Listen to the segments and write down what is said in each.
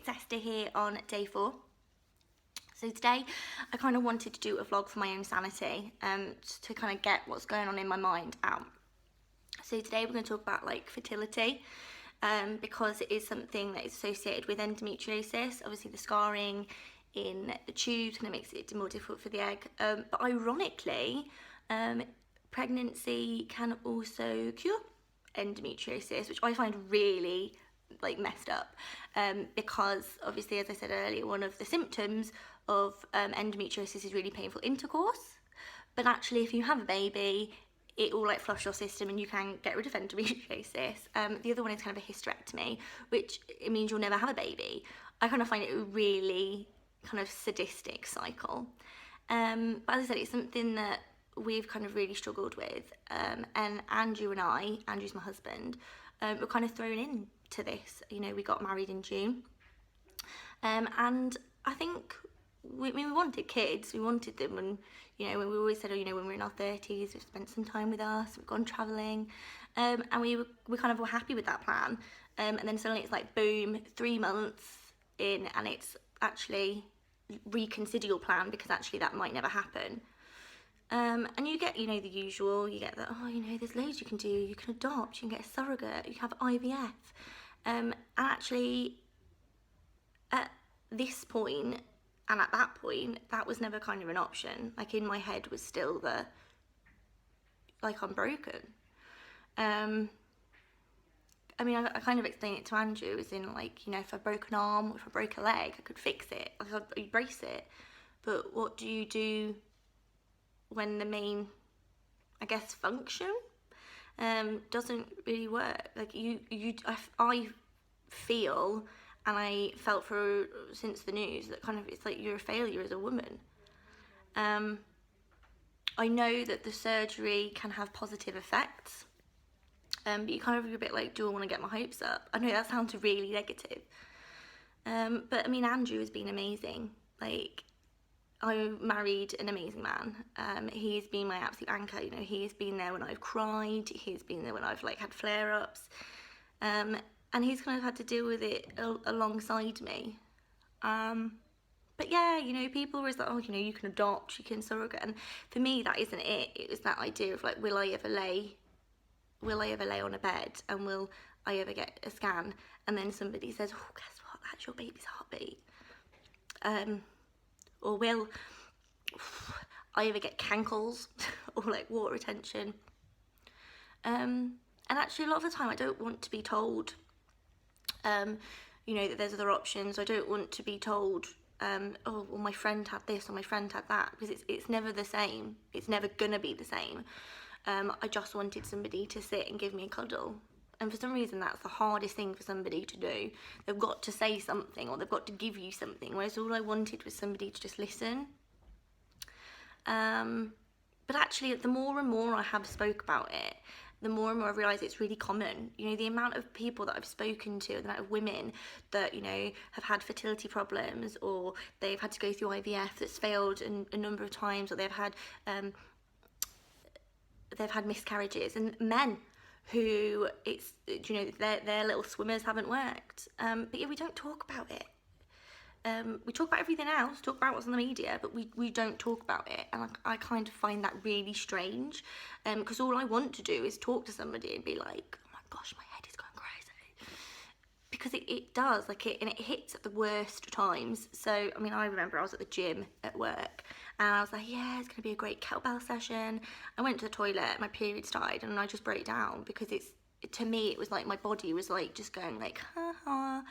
Esther here on day 4. So today I kind of wanted to do a vlog for my own sanity, to kind of get what's going on in my mind out. So today we're going to talk about like fertility, because it is something that is associated with endometriosis. Obviously the scarring in the tubes kind of makes it more difficult for the egg, but ironically pregnancy can also cure endometriosis, which I find really like messed up, because obviously, as I said earlier, one of the symptoms of endometriosis is really painful intercourse, but actually if you have a baby it will like flush your system and you can get rid of endometriosis. The other one is kind of a hysterectomy, which it means you'll never have a baby. I kind of find it a really kind of sadistic cycle, but as I said, it's something that we've kind of really struggled with, and Andrew and I, Andrew's my husband, were kind of thrown into this. You know, we got married in June, and I think we wanted kids. We wanted them, and you know, when we always said, oh, you know, when we're in our 30s, we've spent some time with us, we've gone travelling, and we kind of were happy with that plan, and then suddenly it's like boom, 3 months in, and it's actually reconsider your plan because actually that might never happen. And you get, you know, the usual, you get that, oh, you know, there's loads you can do, you can adopt, you can get a surrogate, you can have IVF, and actually at this point and at that point that was never kind of an option. Like in my head was still the, like, I'm broken. I mean, I kind of explained it to Andrew as in, like, you know, if I broke an arm, if I broke a leg, I could fix it, like I'd brace it, but what do you do when the main, I guess, function doesn't really work? Like I feel, and I felt for since the news, that kind of it's like you're a failure as a woman. I know that the surgery can have positive effects, but you kind of are a bit like, do I want to get my hopes up? I know that sounds really negative, but I mean, Andrew has been amazing. Like, I married an amazing man. He's been my absolute anchor. You know, he's been there when I've cried. He's been there when I've like had flare-ups, and he's kind of had to deal with it alongside me. But yeah, you know, people were like, oh, you know, you can adopt, you can surrogate, and for me that isn't it. It was that idea of like, will I ever lay on a bed, and will I ever get a scan, and then somebody says, oh, guess what, that's your baby's heartbeat. Or will I ever get cankles or like water retention? And actually a lot of the time I don't want to be told, you know, that there's other options. I don't want to be told, oh, well, my friend had this or my friend had that, because it's never the same. It's never gonna be the same. I just wanted somebody to sit and give me a cuddle. And for some reason that's the hardest thing for somebody to do. They've got to say something, or they've got to give you something, whereas all I wanted was somebody to just listen. But actually the more and more I have spoke about it, the more and more I realise it's really common. You know, the amount of people that I've spoken to, the amount of women that, you know, have had fertility problems, or they've had to go through IVF that's failed a number of times, or they've had miscarriages, and men who it's, you know, their little swimmers haven't worked. But yeah, we don't talk about it. We talk about everything else, talk about what's on the media, but we don't talk about it, and I kind of find that really strange, because all I want to do is talk to somebody and be like, oh my gosh, my head is going crazy, because it does, like, and it hits at the worst times. So I mean, I remember I was at the gym at work, and I was like, yeah, it's going to be a great kettlebell session. I went to the toilet, my period started, and I just broke down, because to me, it was like my body was like just going like, ha ha.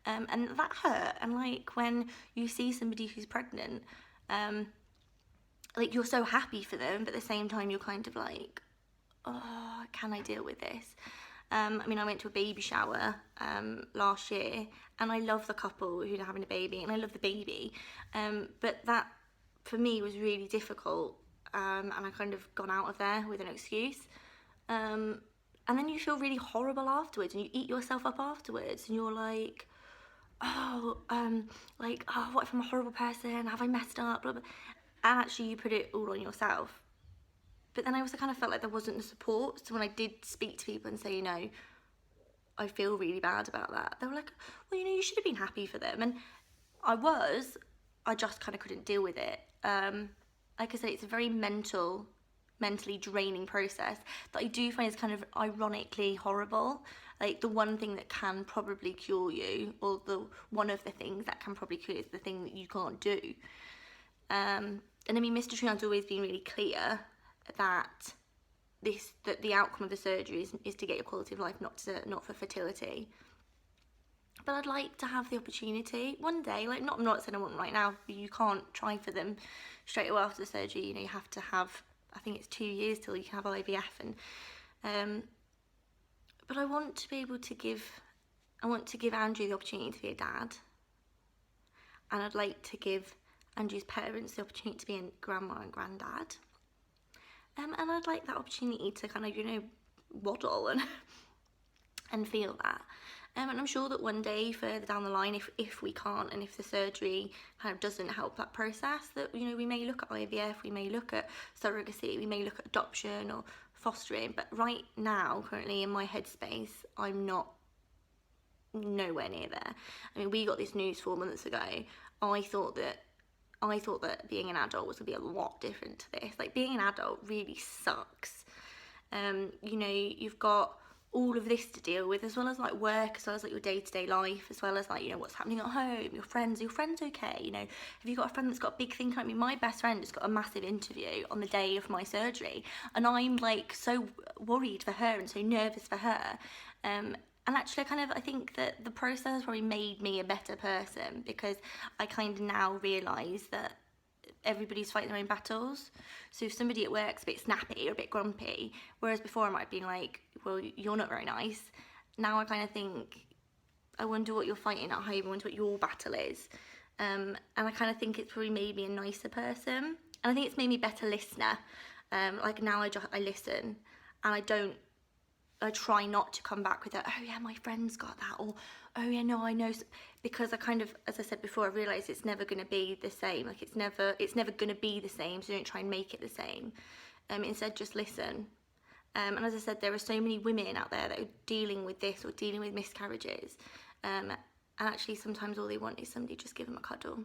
And that hurt. And like when you see somebody who's pregnant, like you're so happy for them, but at the same time you're kind of like, oh, can I deal with this? I mean, I went to a baby shower last year, and I love the couple who are having a baby, and I love the baby, but that for me was really difficult, and I kind of gone out of there with an excuse, and then you feel really horrible afterwards, and you eat yourself up afterwards, and you're like, oh, like, oh, what if I'm a horrible person? Have I messed up? Blah, blah. And actually you put it all on yourself. But then I also kind of felt like there wasn't the support. So when I did speak to people and say, you know, I feel really bad about that. They were like, well, you know, you should have been happy for them. And I just kind of couldn't deal with it. Like I said, it's a very mentally draining process that I do find is kind of ironically horrible. Like, the one thing that can probably cure you, or one of the things that can probably cure you, is the thing that you can't do. And I mean, Mr Trehan's always been really clear that the outcome of the surgery is to get your quality of life, not for fertility. But I'd like to have the opportunity one day. Like, I'm not saying I want right now. You can't try for them straight away after the surgery. You know, you have to have, I think it's 2 years till you can have IVF. And but I want to be able to give Andrew the opportunity to be a dad, and I'd like to give Andrew's parents the opportunity to be a grandma and granddad. And I'd like that opportunity to kind of, you know, waddle and feel that. And I'm sure that one day further down the line, if we can't, and if the surgery kind of doesn't help that process, that, you know, we may look at IVF, we may look at surrogacy, we may look at adoption or fostering. But right now, currently in my headspace, I'm nowhere near there. I mean, we got this news 4 months ago. I thought that being an adult was going to be a lot different to this. Like, being an adult really sucks. You know, you've got all of this to deal with, as well as like work, as well as like your day-to-day life, as well as like, you know, what's happening at home, your friends okay, you know, have you got a friend that's got a big thing? I mean, my best friend has got a massive interview on the day of my surgery, and I'm like so worried for her and so nervous for her. And actually, I think that the process has probably made me a better person, because I kind of now realise that everybody's fighting their own battles. So if somebody at work's a bit snappy or a bit grumpy, whereas before I might have been like, well, you're not very nice, now I kind of think, I wonder what you're fighting at home, I wonder what your battle is. And I kind of think it's probably made me a nicer person, and I think it's made me a better listener. Like, now I listen, and I try not to come back with that, oh yeah, my friend's got that, or oh yeah, no, I know, because I kind of, as I said before, I realise it's never going to be the same. Like, it's never going to be the same, so don't try and make it the same. Instead, just listen. And as I said, there are so many women out there that are dealing with this or dealing with miscarriages. And actually, sometimes all they want is somebody just give them a cuddle.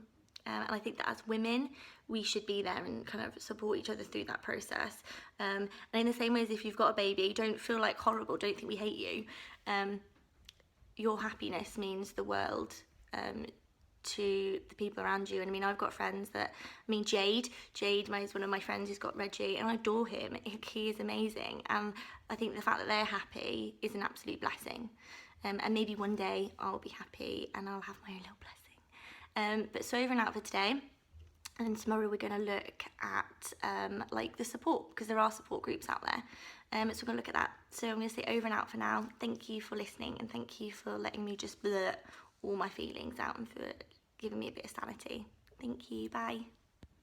And I think that as women, we should be there and kind of support each other through that process. And in the same way as if you've got a baby, don't feel like horrible, don't think we hate you. Your happiness means the world to the people around you. And I mean, I've got friends that, I mean, Jade is one of my friends who's got Reggie, and I adore him. He is amazing. And I think the fact that they're happy is an absolute blessing. And maybe one day I'll be happy and I'll have my own little blessing. But so over and out for today. And tomorrow we're going to look at like the support, because there are support groups out there. So we're going to look at that. So I'm going to say over and out for now. Thank you for listening, and thank you for letting me just blurt all my feelings out and for giving me a bit of sanity. Thank you. Bye.